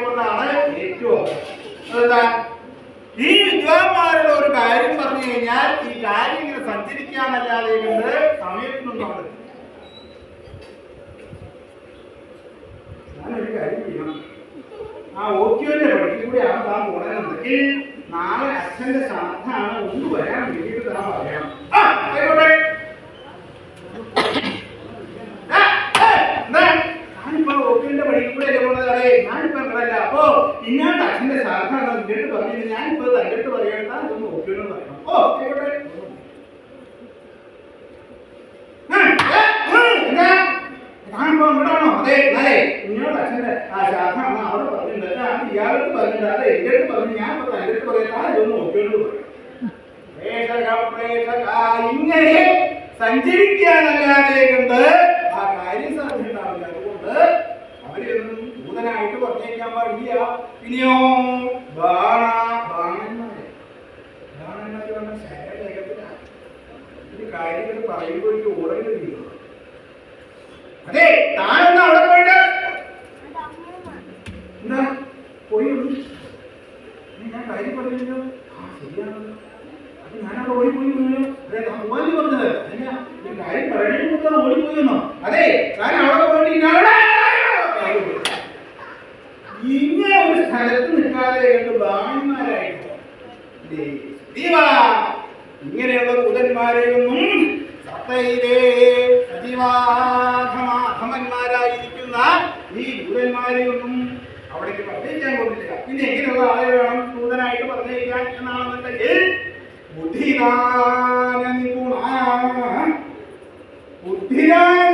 കൊണ്ടാണ് ഏറ്റവും അതെന്താ ഈ വിദ്വാന്മാരുടെ ഒരു കാര്യം പറഞ്ഞു കഴിഞ്ഞാൽ ഈ കാര്യം ഇങ്ങനെ സഞ്ചരിക്കാനല്ലാതെ കൊണ്ട് സമയത്തിനൊന്നും അവിടെ ഞാനൊരു കാര്യം ചെയ്യണം. ആ ഓക്യോന്റെ വഴിക്ക് കൂടിയാണ് താൻ പോണെന്നുണ്ടെങ്കിൽ നാളെ അച്ഛന്റെ ശ്രാദ്ധാണ് ഒന്ന് വരാൻ വേണ്ടിയിട്ട് താൻ പറയണം. ആയിക്കോട്ടെ. ഞാനിപ്പോ ഓക്യോന്റെ വഴിക്ക് കൂടെ പോണതേ ഞാനിപ്പോ അങ്ങനല്ല. അപ്പോ ഇങ്ങോട്ട് അച്ഛന്റെ ശ്രാദ്ധാണ് നിന്റെ അടുത്ത് പറഞ്ഞിട്ട് ഞാനിപ്പോ തന്റെ അടുത്ത് പറയണ ഇതൊന്ന് ഓക്യോന്ന് പറയണം. ഓ ആയിക്കോട്ടെ. ഞാനിപ്പോ ഇവിടാണോ? അതെ അതെ ഇങ്ങോട്ട് അച്ഛന്റെ ആ ശ്രാദ്ധാണ് അവിടെ പറഞ്ഞിട്ടുണ്ട്. അത് ഇയാളുടെ പറഞ്ഞിട്ട് അത് എന്റെ അടുത്ത് പറഞ്ഞു. ഞാൻ ഇപ്പൊ തന്റെ അടുത്ത് പറയണ ഇതൊന്ന് ഓക്യോന്ന് പറയണം. ഇങ്ങനെ സഞ്ചരിക്കാനല്ലാതെ കൊണ്ട് ആ കാര്യം സാധ്യതയുണ്ടാവില്ല. അതുകൊണ്ട് അവരൊന്നും ദൂതനായിട്ട് പറഞ്ഞേക്കാൻ പാടില്ല. പിന്നെയോ ഇത് കാര്യങ്ങൾ പറയുമ്പോൾ എനിക്ക് ഓടേണ്ടി. അതെ താനൊന്ന് അവിടെ പോയിട്ട് എന്താ പോയി ഞാൻ കാര്യം പറഞ്ഞല്ലോ. ആ ശരിയാണല്ലോ. അപ്പൊ ഞാനവിടെ ഓടിപ്പോയി അതെ പോവാൻ പറഞ്ഞത് ഈ കാര്യം പറയണ ഓടിപ്പോയെന്നോ? അതെ ഞാൻ അവിടെ പോയിട്ട് ഇങ്ങനെ ഒരു സ്ഥലത്ത് നിൽക്കാതെ കണ്ട് ബാണന്മാരായിട്ട് ഇങ്ങനെയുള്ള ദൂതന്മാരെയൊന്നും സത്തയിലെ സജീവാധമന്മാരായിരിക്കുന്ന ഈ ദൂതന്മാരെയൊന്നും അവിടേക്ക് പറഞ്ഞേക്കാൻ കൊണ്ടില്ല. പിന്നെ എങ്ങനെയുള്ള ആളെ വേണം ദൂതനായിട്ട് പറഞ്ഞേക്കാൻ എന്നാണെന്നുണ്ടെങ്കിൽ ബുദ്ധിദാന നിപുണനായ ബുദ്ധിയാണ്.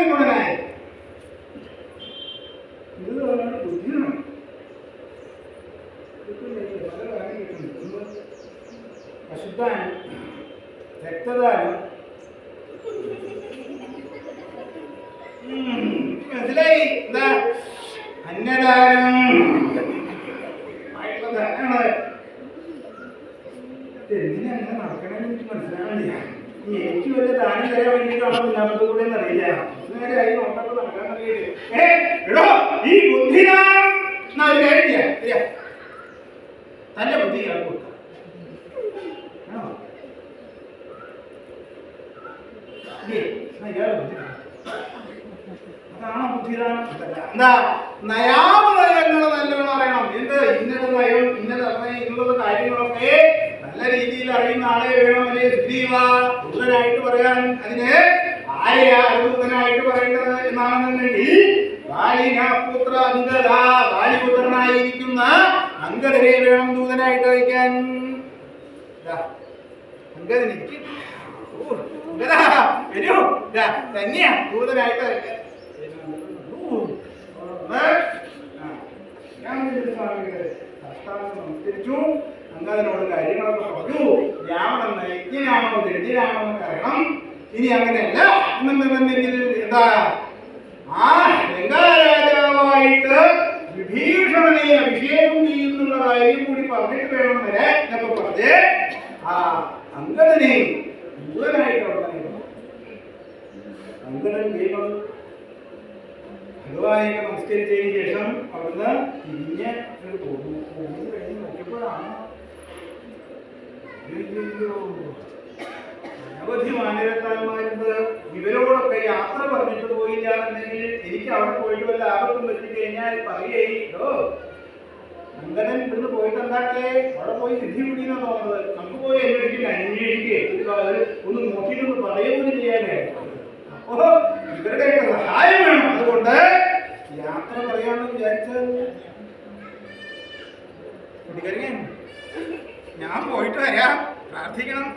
പശുദാനം, രക്തദാനം, മനസ്സിലായി? എന്താ അന്നദാനം എന്തിനാ അങ്ങനെ നടക്കണമെന്ന് എനിക്ക് മനസ്സിലാവുന്നില്ല. എനിക്ക് വല്ല ദാനം തരാൻ വേണ്ടിയിട്ടാണോ ഇല്ലാത്തത് കൂടെ അറിയില്ല. നേരെയായി നോക്കപ്പോൾ നടക്കാൻ അറിയില്ലേ. ഈ ബുദ്ധിദാനം ഒരു കാര്യം തന്റെ ബുദ്ധി ഇയാൾ കൊടുക്കാം. അതാണോ ബുദ്ധിദാനം? എന്താ നയാമനയങ്ങൾ നല്ലവണ്ണം അറിയണം. എന്ത് ഇന്നത് നയം ഇന്നത് അറിയാം എന്നുള്ള കാര്യങ്ങളൊക്കെ നല്ല രീതിയിൽ അറിയുന്ന ആളെ വേണം. അല്ലെ ദൂതനായിട്ട് പറയാൻ. അതിന് ആരെയാ ദൂതനായിട്ട് പറയേണ്ടത് എന്നാണെന്നുണ്ടെങ്കിൽ ബാലിപുത്ര അങ്കദ, ബാലിപുത്രനായിരിക്കുന്ന അങ്കദരെ വേണം ദൂതനായിട്ട് അയക്കാൻ. അങ്കദനിക്ക് വരൂ തന്നെയാ ദൂതനായിട്ട് അയക്കാൻ. സംസ്കരിച്ചു. അങ്കദനോട് കാര്യങ്ങളൊക്കെ പറഞ്ഞു. രാവണെന്ന് യജ്ഞനാണോ ദണ്ഡിനാണോ എന്നൊക്കെ അറിയണം. ഇനി അങ്ങനെയല്ല എന്നുണ്ടെങ്കിൽ എന്താ ആ ഗംഗാരാജാവായിട്ട് വിഭീഷണനെ അഭിഷേകം ചെയ്യുന്നുള്ള കാര്യം കൂടി പറഞ്ഞിട്ട് വേണം വരെ എന്നൊക്കെ പറഞ്ഞ് ആ അങ്കദനെ ദൂതനായിട്ട് അവിടെ തന്നെ അങ്കദൻ ദൈവം ഭഗവാനെയൊക്കെ നമസ്കരിച്ചതിന് ശേഷം അവിടുന്ന് തിരിഞ്ഞ് പോകുന്നു. കഴിഞ്ഞ് നോക്കിയപ്പോഴാണ് അനവധി മാന്യരത്താന്മാരുണ്ട്. ഇവരോടൊക്കെ യാത്ര പറഞ്ഞിട്ട് പോയില്ല എന്നുണ്ടെങ്കിൽ എനിക്ക് അവിടെ പോയിട്ട് വല്ല ആപത്തും പറ്റിക്കഴിഞ്ഞാൽ പറയുകയോ അങ്കദൻ ഇവിടുന്ന് പോയിട്ട് എന്താക്കേ അവിടെ പോയി സിദ്ധി പിടിയെന്നാണ് തോന്നുന്നത്. നമുക്ക് പോയി അന്വേഷിക്കുക ഒന്ന് നോക്കിയിട്ടൊന്ന് പറയുകയും ചെയ്യാനേ. അപ്പോ ഇവരുടെ സഹായം വേണം. അതുകൊണ്ട് യാത്ര പറയാമെന്ന് വിചാരിച്ചത് ഞാൻ പോയിട്ട് വരാം, പ്രാർത്ഥിക്കണം.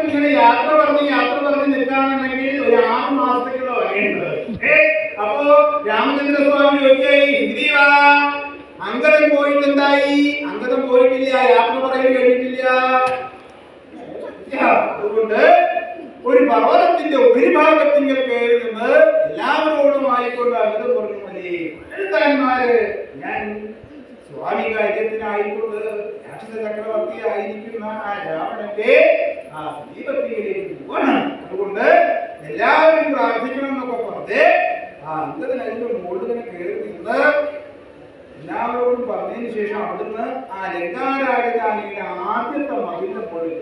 ഇങ്ങനെ യാത്ര പറഞ്ഞ് നിൽക്കാന്നുണ്ടെങ്കിൽ ഒരു 6 മാസത്തേക്കുള്ള വകയുണ്ട്. അപ്പോ രാമചന്ദ്രസ്വാമി ചോദിച്ചായി അങ്കദൻ പോയിട്ട് എന്തായി? അങ്കദൻ പോയിട്ടില്ല, യാത്ര പറയാൻ കഴിഞ്ഞിട്ടില്ല. അതുകൊണ്ട് ഒരു പർവ്വതത്തിന്റെ ഉപരിഭാഗത്തിങ്കിൽ കയറി നിന്ന് എല്ലാവരോടുമായിക്കൊണ്ട് അങ്കദൻ പറഞ്ഞു, മലേ ഞാൻ സ്വാമി കാര്യത്തിനായിക്കൊണ്ട് രാക്ഷസ ചക്രവർത്തി ആയിരിക്കുന്ന ആ രാവണന്റെ ആ ദീപത്തിലേക്ക് കൊണ്ട് എല്ലാവരും പ്രാർത്ഥിക്കണം എന്നൊക്കെ പറഞ്ഞ് ആ അന്തരൻ അതിന്റെ മുകളിൽ തന്നെ കയറി നിന്ന് എല്ലാവരോടും പറഞ്ഞതിന് ശേഷം അവിടുന്ന് ആ ലങ്കാരാജധാനിയുടെ ആദ്യത്തെ മതിലിന്റെ മുകളിൽ